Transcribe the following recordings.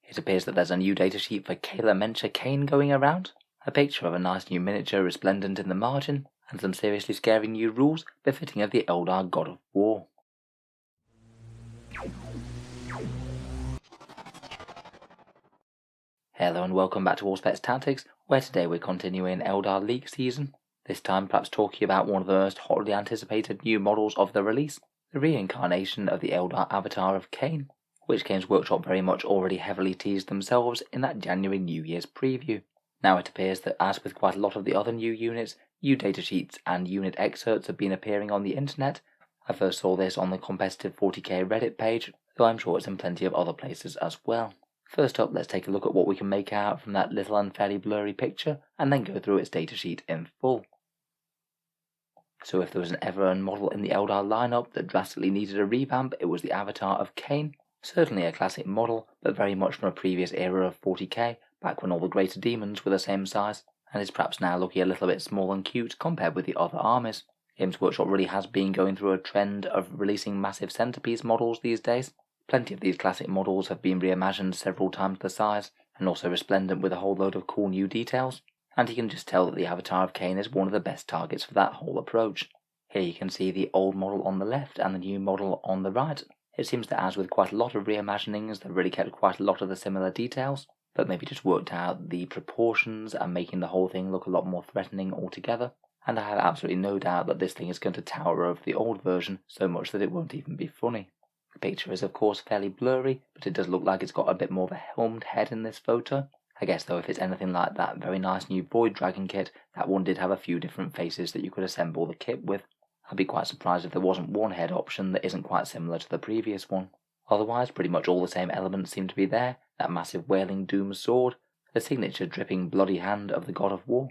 It appears that there's a new datasheet for Khaine going around, a picture of a nice new miniature resplendent in the margin, and some seriously scary new rules befitting of the Eldar god of war. Hello and welcome back to Auspex Tactics, where today we're continuing Eldar League season, this time perhaps talking about one of the most hotly anticipated new models of the release, the reincarnation of the Eldar Avatar of Khaine, which Games Workshop very much already heavily teased themselves in that January New Year's preview. Now it appears that as with quite a lot of the other new units, new datasheets and unit excerpts have been appearing on the internet. I first saw this on the competitive 40k Reddit page, though I'm sure it's in plenty of other places as well. First up, let's take a look at what we can make out from that little unfairly blurry picture, and then go through its datasheet in full. So if there was an ever model in the Eldar lineup that drastically needed a revamp, it was the Avatar of Khaine. Certainly a classic model, but very much from a previous era of 40k, back when all the greater demons were the same size, and is perhaps now looking a little bit small and cute compared with the other armies. Games Workshop really has been going through a trend of releasing massive centerpiece models these days. Plenty of these classic models have been reimagined several times the size, and also resplendent with a whole load of cool new details, and you can just tell that the Avatar of Khaine is one of the best targets for that whole approach. Here you can see the old model on the left and the new model on the right. It seems that as with quite a lot of reimaginings, they've really kept quite a lot of the similar details, but maybe just worked out the proportions and making the whole thing look a lot more threatening altogether. And I have absolutely no doubt that this thing is going to tower over the old version so much that it won't even be funny. The picture is of course fairly blurry, but it does look like it's got a bit more of a helmed head in this photo. I guess though if it's anything like that very nice new Void Dragon kit, that one did have a few different faces that you could assemble the kit with. I'd be quite surprised if there wasn't one head option that isn't quite similar to the previous one. Otherwise, pretty much all the same elements seem to be there, that massive wailing doom sword, the signature dripping bloody hand of the god of war,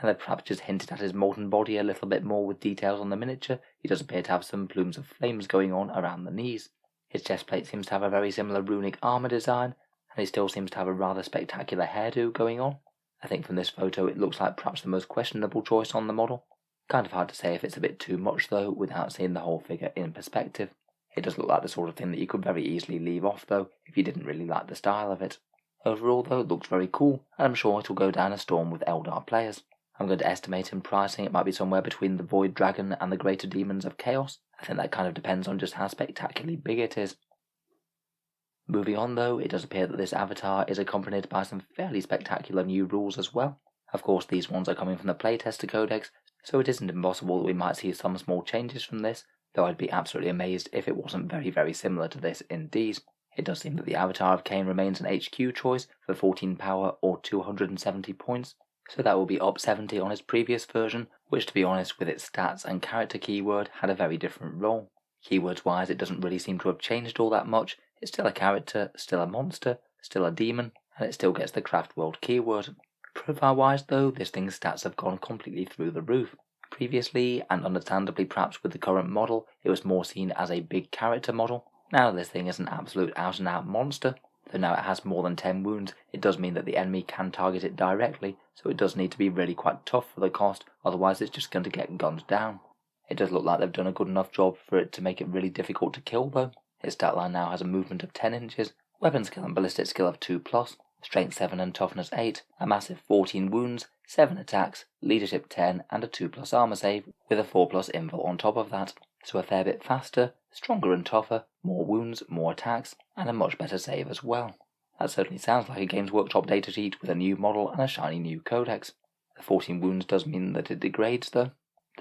and they've perhaps just hinted at his molten body a little bit more with details on the miniature. He does appear to have some plumes of flames going on around the knees. His chestplate seems to have a very similar runic armour design, and he still seems to have a rather spectacular hairdo going on. I think from this photo it looks like perhaps the most questionable choice on the model. Kind of hard to say if it's a bit too much though, without seeing the whole figure in perspective. It does look like the sort of thing that you could very easily leave off though, if you didn't really like the style of it. Overall though, it looks very cool, and I'm sure it'll go down a storm with Eldar players. I'm going to estimate in pricing it might be somewhere between the Void Dragon and the Greater Demons of Chaos. I think that kind of depends on just how spectacularly big it is. Moving on though, it does appear that this avatar is accompanied by some fairly spectacular new rules as well. Of course these ones are coming from the Playtester Codex, so it isn't impossible that we might see some small changes from this, though I'd be absolutely amazed if it wasn't very similar to this indeed. It does seem that the Avatar of Khaine remains an HQ choice for 14 power or 270 points, so that will be up 70 on its previous version, which to be honest with its stats and character keyword had a very different role. Keywords wise it doesn't really seem to have changed all that much. It's still a character, still a monster, still a demon, and it still gets the Craft World keyword. Profile wise though, this thing's stats have gone completely through the roof. Previously, and understandably perhaps with the current model, it was more seen as a big character model. Now this thing is an absolute out and out monster. Though now it has more than 10 wounds, it does mean that the enemy can target it directly, so it does need to be really quite tough for the cost, otherwise it's just going to get gunned down. It does look like they've done a good enough job for it to make it really difficult to kill though. Its statline now has a movement of 10 inches, weapon skill and ballistic skill of 2+, strength 7 and toughness 8, a massive 14 wounds, 7 attacks, leadership 10 and a 2+ armor save with a 4+ invul on top of that. So a fair bit faster, stronger and tougher, more wounds, more attacks, and a much better save as well. That certainly sounds like a Games Workshop datasheet with a new model and a shiny new codex. The 14 wounds does mean that it degrades though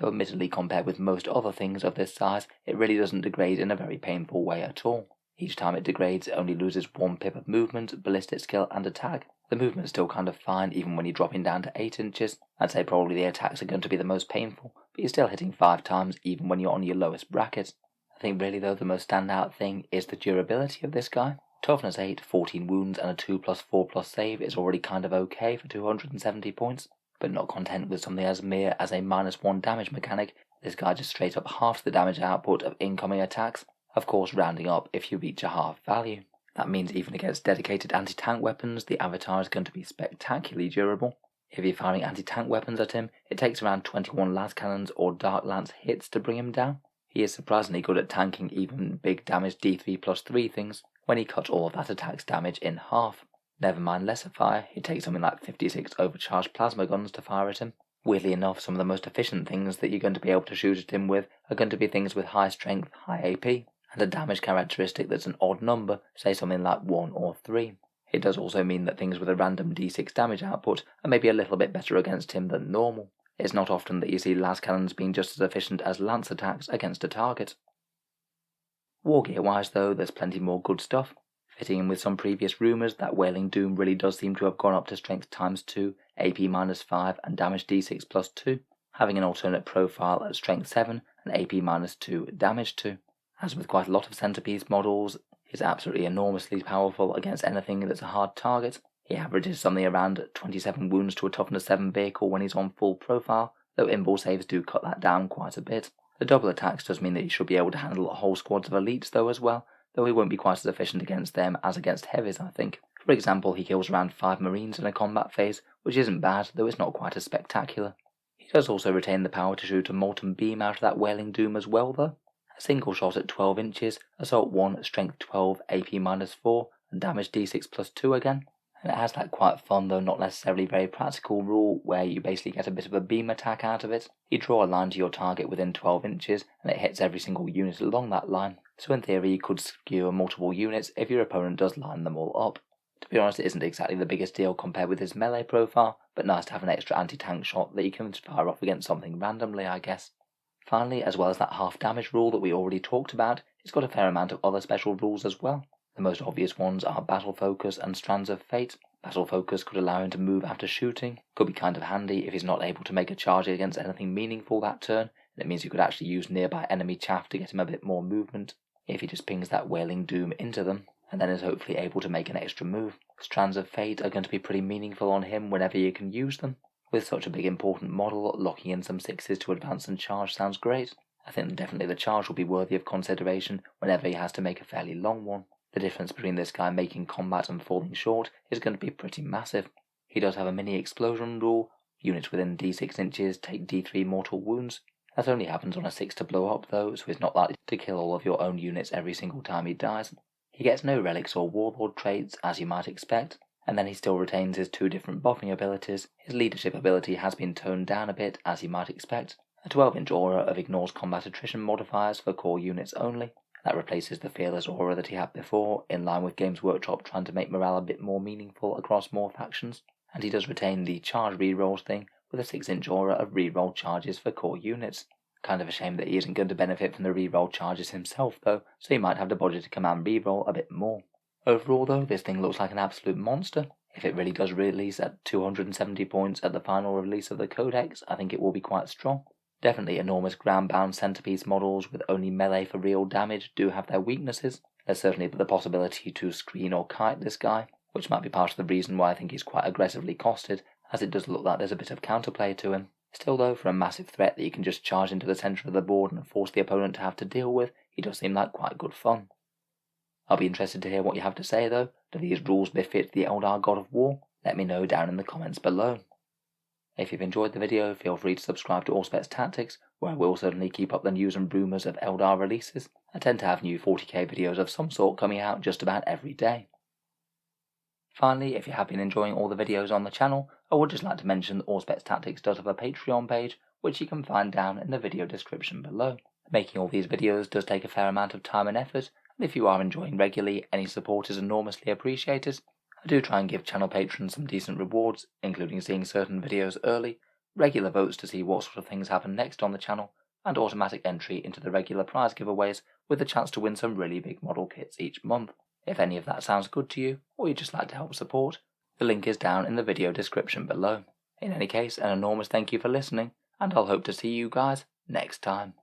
admittedly compared with most other things of this size, it really doesn't degrade in a very painful way at all. Each time it degrades it only loses 1 pip of movement, ballistic skill and attack. The movement's still kind of fine even when you're dropping down to 8 inches. I'd say probably the attacks are going to be the most painful, but you're still hitting 5 times even when you're on your lowest bracket. I think really though the most standout thing is the durability of this guy. Toughness 8, 14 wounds and a 2+4+ save is already kind of okay for 270 points. But not content with something as mere as a -1 damage mechanic, this guy just straight up halves the damage output of incoming attacks, of course rounding up if you reach a half value. That means even against dedicated anti-tank weapons, the Avatar is going to be spectacularly durable. If you're firing anti-tank weapons at him, it takes around 21 las cannons or dark lance hits to bring him down. He is surprisingly good at tanking even big damage D3+3 things when he cuts all of that attack's damage in half. Never mind lesser fire, it takes something like 56 overcharged plasma guns to fire at him. Weirdly enough, some of the most efficient things that you're going to be able to shoot at him with are going to be things with high strength, high AP, and a damage characteristic that's an odd number, say something like 1 or 3. It does also mean that things with a random d6 damage output are maybe a little bit better against him than normal. It's not often that you see las cannons being just as efficient as lance attacks against a target. Wargear wise though, there's plenty more good stuff. Fitting in with some previous rumours, that Wailing Doom really does seem to have gone up to strength ×2, AP -5 and damage d6 +2, having an alternate profile at strength 7 and AP -2, damage 2. As with quite a lot of centrepiece models, he's absolutely enormously powerful against anything that's a hard target. He averages something around 27 wounds to a toughness 7 vehicle when he's on full profile, though imball saves do cut that down quite a bit. The double attacks does mean that he should be able to handle whole squads of elites though as well, though he won't be quite as efficient against them as against heavies, I think. For example, he kills around 5 marines in a combat phase, which isn't bad, though it's not quite as spectacular. He does also retain the power to shoot a molten beam out of that Wailing Doom as well though. A single shot at 12 inches, assault 1, strength 12, AP -4, and damage d6 +2 again. And it has that quite fun though not necessarily very practical rule where you basically get a bit of a beam attack out of it. You draw a line to your target within 12 inches and it hits every single unit along that line. So in theory you could skewer multiple units if your opponent does line them all up. To be honest, it isn't exactly the biggest deal compared with his melee profile, but nice to have an extra anti-tank shot that you can fire off against something randomly, I guess. Finally, as well as that half damage rule that we already talked about, it's got a fair amount of other special rules as well. The most obvious ones are Battle Focus and Strands of Fate. Battle Focus could allow him to move after shooting, could be kind of handy if he's not able to make a charge against anything meaningful that turn, and it means you could actually use nearby enemy chaff to get him a bit more movement, if he just pings that Wailing Doom into them, and then is hopefully able to make an extra move. Strands of Fate are going to be pretty meaningful on him whenever you can use them. With such a big important model, locking in some 6s to advance and charge sounds great. I think definitely the charge will be worthy of consideration whenever he has to make a fairly long one. The difference between this guy making combat and falling short is going to be pretty massive. He does have a mini explosion rule. Units within d6 inches take d3 mortal wounds. That only happens on a 6 to blow up though, so he's not likely to kill all of your own units every single time he dies. He gets no relics or warlord traits, as you might expect, and then he still retains his 2 different buffing abilities. His leadership ability has been toned down a bit, as you might expect. A 12-inch aura of ignores combat attrition modifiers for core units only. That replaces the fearless aura that he had before, in line with Games Workshop trying to make morale a bit more meaningful across more factions. And he does retain the charge rerolls thing, with a 6-inch aura of reroll charges for core units. Kind of a shame that he isn't going to benefit from the reroll charges himself though, so he might have to budget to command reroll a bit more. Overall though, this thing looks like an absolute monster. If it really does release at 270 points at the final release of the Codex, I think it will be quite strong. Definitely enormous ground-bound centerpiece models with only melee for real damage do have their weaknesses. There's certainly the possibility to screen or kite this guy, which might be part of the reason why I think he's quite aggressively costed, as it does look like there's a bit of counterplay to him. Still though, for a massive threat that you can just charge into the centre of the board and force the opponent to have to deal with, he does seem like quite good fun. I'll be interested to hear what you have to say though. Do these rules befit the Eldar God of War? Let me know down in the comments below. If you've enjoyed the video, feel free to subscribe to Allspec Tactics, where I will certainly keep up the news and rumours of Eldar releases. I tend to have new 40k videos of some sort coming out just about every day. Finally, if you have been enjoying all the videos on the channel, I would just like to mention that Allspec Tactics does have a Patreon page, which you can find down in the video description below. Making all these videos does take a fair amount of time and effort, and if you are enjoying regularly, any support is enormously appreciated. I do try and give channel patrons some decent rewards, including seeing certain videos early, regular votes to see what sort of things happen next on the channel, and automatic entry into the regular prize giveaways with a chance to win some really big model kits each month. If any of that sounds good to you, or you'd just like to help support, the link is down in the video description below. In any case, an enormous thank you for listening, and I'll hope to see you guys next time.